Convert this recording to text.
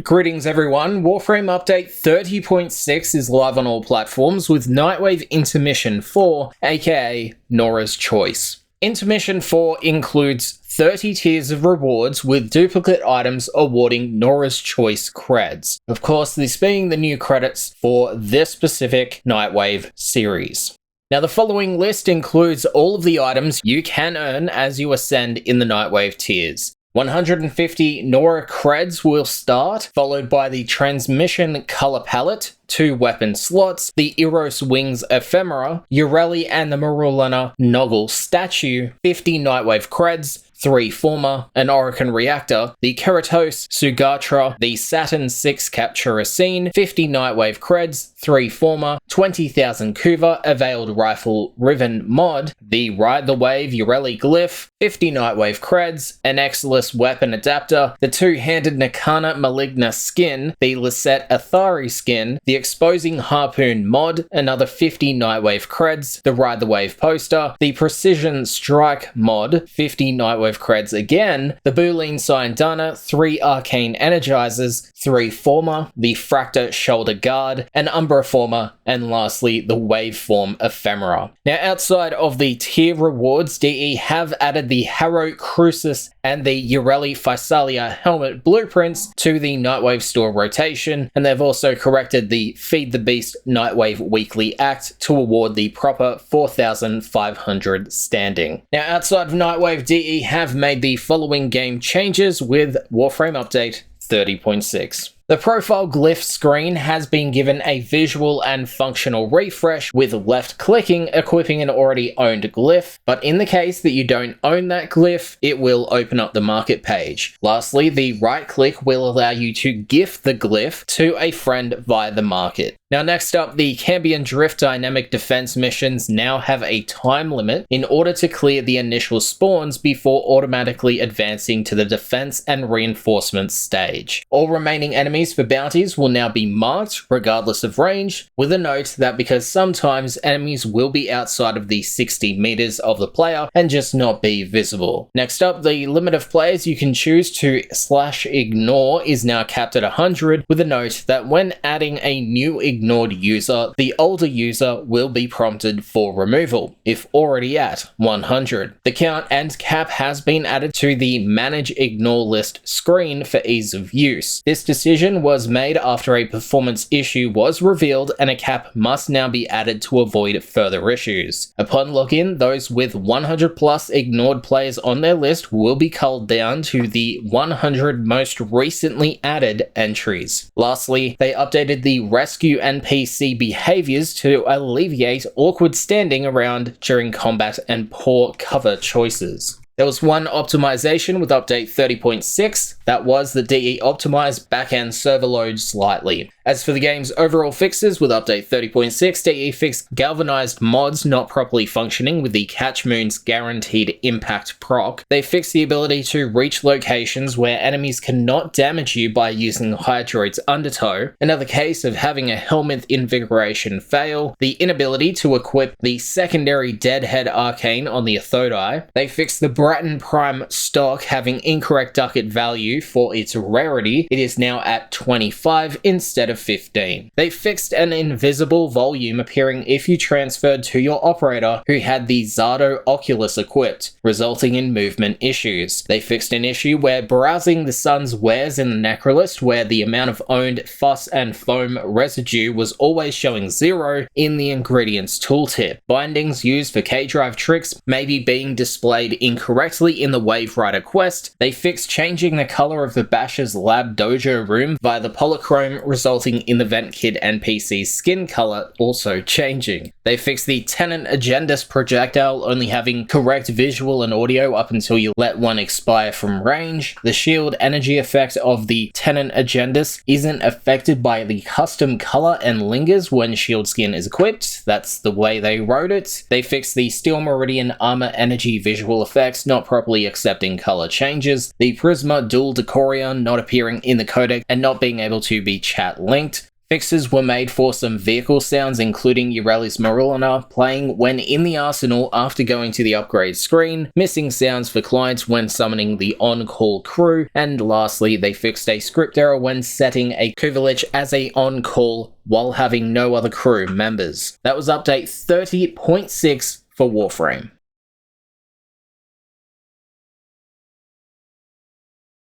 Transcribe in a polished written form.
Greetings everyone, Warframe update 30.6 is live on all platforms with Nightwave Intermission 4, aka Nora's Choice. Intermission 4 includes 30 tiers of rewards with duplicate items awarding Nora's Choice creds. Of course, this being the new credits for this specific Nightwave series. Now the following list includes all of the items you can earn as you ascend in the Nightwave tiers. 150 Nora creds will start, followed by the Transmission Color Palette, 2 weapon slots, the Eros Wings Ephemera, Iwoply and the Marulana Noggle Statue, 50 Nightwave creds, 3 former, an Orokin Reactor, the Keratos Sugatra, the Saturn 6 Captura Scene, 50 Nightwave creds, 3 former, 20,000 Kuva, a Veiled Rifle Riven mod, the Ride the Wave Iwoply Glyph, 50 Nightwave creds, an Exilus Weapon Adapter, the 2-handed Nakana Maligna skin, the Lisette Athari skin, the Exposing Harpoon mod, another 50 Nightwave creds, the Ride the Wave poster, the Precision Strike mod, 50 Nightwave creds again, the Boolean Syndana, 3 Arcane Energizers, 3 former, the Fracta Shoulder Guard, an Umbra former, and lastly the Waveform Ephemera. Now outside of the tier rewards, DE have added the Harrow Crucis and the Iwoply Physalia helmet blueprints to the Nightwave store rotation, and they've also corrected the Feed the Beast Nightwave weekly act to award the proper 4,500 standing. Now outside of Nightwave, DE have made the following game changes with Warframe update 30.6. The profile glyph screen has been given a visual and functional refresh, with left clicking equipping an already owned glyph, but in the case that you don't own that glyph, it will open up the market page. Lastly, the right click will allow you to gift the glyph to a friend via the market. Now next up, the Cambion Drift dynamic defense missions now have a time limit in order to clear the initial spawns before automatically advancing to the defense and reinforcement stage. All remaining enemies for bounties will now be marked regardless of range, with a note that because sometimes enemies will be outside of the 60 meters of the player and just not be visible. Next up, the limit of players you can choose to /ignore is now capped at 100, with a note that when adding a new ignored user, the older user will be prompted for removal, if already at 100. The count and cap has been added to the Manage Ignore List screen for ease of use. This decision was made after a performance issue was revealed, and a cap must now be added to avoid further issues. Upon login, those with 100 plus ignored players on their list will be culled down to the 100 most recently added entries. Lastly, they updated the rescue NPC behaviors to alleviate awkward standing around during combat and poor cover choices. There was one optimization with update 30.6, that was the DE optimized backend server load slightly. As for the game's overall fixes with update 30.6, DE fixed galvanized mods not properly functioning with the Catch Moon's guaranteed impact proc. They fixed the ability to reach locations where enemies cannot damage you by using Hydroid's Undertow, another case of having a helmet invigoration fail, the inability to equip the secondary Deadhead Arcane on the Athodai. They fixed the Bratton Prime stock having incorrect ducat value for its rarity. It is now at 25 instead of 15. They fixed an invisible volume appearing if you transferred to your operator who had the Zardo Oculus equipped, resulting in movement issues. They fixed an issue where browsing the sun's wares in the Necrolist, where the amount of owned fuss and foam residue was always showing 0 in the ingredients tooltip. Bindings used for K-Drive tricks may be being displayed incorrectly in the Wave Rider quest. They fixed changing the color of the Basher's lab dojo room via the polychrome, resulting in the Vent Kid NPC's skin color also changing. They fixed the Tenant Agendus projectile only having correct visual and audio up until you let one expire from range. The shield energy effect of the Tenant Agendus isn't affected by the custom color and lingers when shield skin is equipped. That's the way they wrote it. They fixed the Steel Meridian armor energy visual effects not properly accepting color changes, the Prisma dual Decorion not appearing in the codec and not being able to be chat linked, Fixes were made for some vehicle sounds, including Eureli's Marulina playing when in the arsenal after going to the upgrade screen, missing sounds for clients when summoning the on-call crew, and lastly, they fixed a script error when setting a Kuvelich as a on-call while having no other crew members. That was update 30.6 for Warframe.